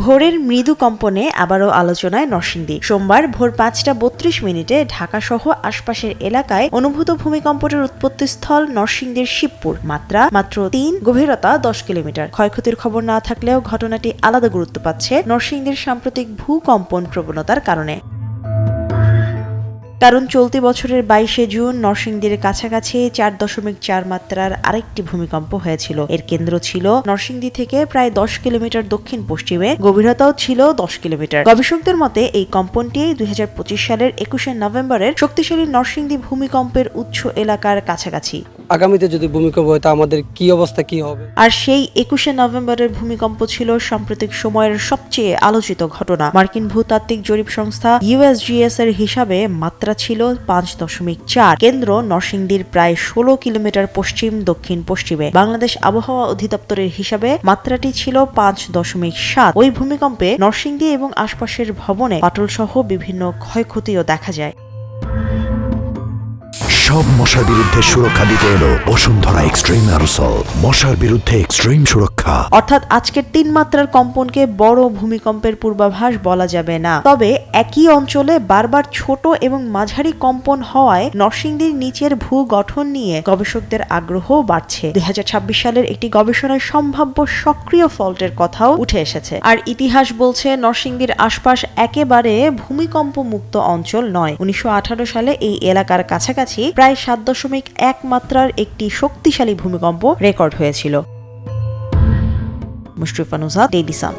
ভোরের মৃদু কম্পনে আবারও আলোচনায় নরসিংদী। সোমবার ভোর ৫টা ৩২ ঢাকা সহ আশপাশের এলাকায় অনুভূত ভূমিকম্পের উৎপত্তিস্থল নরসিংদীর শিবপুর। মাত্র ৩, গভীরতা ১০ কিলোমিটার। ক্ষয়ক্ষতির খবর না থাকলেও ঘটনাটি আলাদা গুরুত্ব পাচ্ছে নরসিংদীর সাম্প্রতিক ভূকম্পন প্রবণতার কারণে। কারণ চলতি বছরের ২২শে জুন নরসিংদীর কাছাকাছি ৪.৪ মাত্রার আরেকটি ভূমিকম্প হয়েছিল। এর কেন্দ্র ছিল নরসিংদী থেকে প্রায় ১০ কিলোমিটার দক্ষিণ পশ্চিমে, গভীরতাও ছিল ১০ কিলোমিটার। গবেষকদের মতে এই কম্পনটি ২০২৫ সালের ২১শে নভেম্বরের শক্তিশালী নরসিংদী ভূমিকম্পের উৎস এলাকার কাছাকাছি। আগামীতে যদি ভূমিকম্প হয় তা আমাদের কি অবস্থা কি হবে? আর সেই ২১শে নভেম্বরের ভূমিকম্প ছিল সাম্প্রতিক সময়ের সবচেয়ে আলোচিত ঘটনা। মার্কিন ভূতাত্ত্বিক জরিপ সংস্থা USGS এর হিসাবে মাত্রা ছিল ৫.৪। কেন্দ্র নরসিংদীর প্রায় ১৬ কিলোমিটার পশ্চিম দক্ষিণ পশ্চিমে। বাংলাদেশ আবহাওয়া অধিদপ্তরের হিসাবে মাত্রাটি ছিল ৫.৭। ওই ভূমিকম্পে নরসিংদী এবং আশপাশের ভবনে ফাটলসহ বিভিন্ন ক্ষয়ক্ষতিও দেখা যায়। সব মশার বিরুদ্ধে সুরক্ষা দিতে এলো বসুন্ধরা এক্সট্রিম অ্যারোসল। মশার বিরুদ্ধে এক্সট্রিম সুরক্ষা। অর্থাৎ আজকের ৩ মাত্রার কম্পনকে বড় ভূমিকম্পের পূর্বাভাস বলা যাবে না। তবে একই অঞ্চলে বারবার ছোট এবং মাঝারি কম্পন হওয়ায় নরসিংদীর নিচের ভূ গঠন নিয়ে গবেষকদের আগ্রহ বাড়ছে। ২০২৬ সালের একটি গবেষণায় সম্ভাব্য সক্রিয় ফল্টের কথাও উঠে এসেছে। আর ইতিহাস বলছে নরসিংদীর আশপাশ একেবারে ভূমিকম্প মুক্ত অঞ্চল নয়। ১৯১৮ সালে এই এলাকার কাছাকাছি প্রায় ৭.১ মাত্রার একটি শক্তিশালী ভূমিকম্প রেকর্ড হয়েছিল। Mushrifa Nusrat, Daily Sun.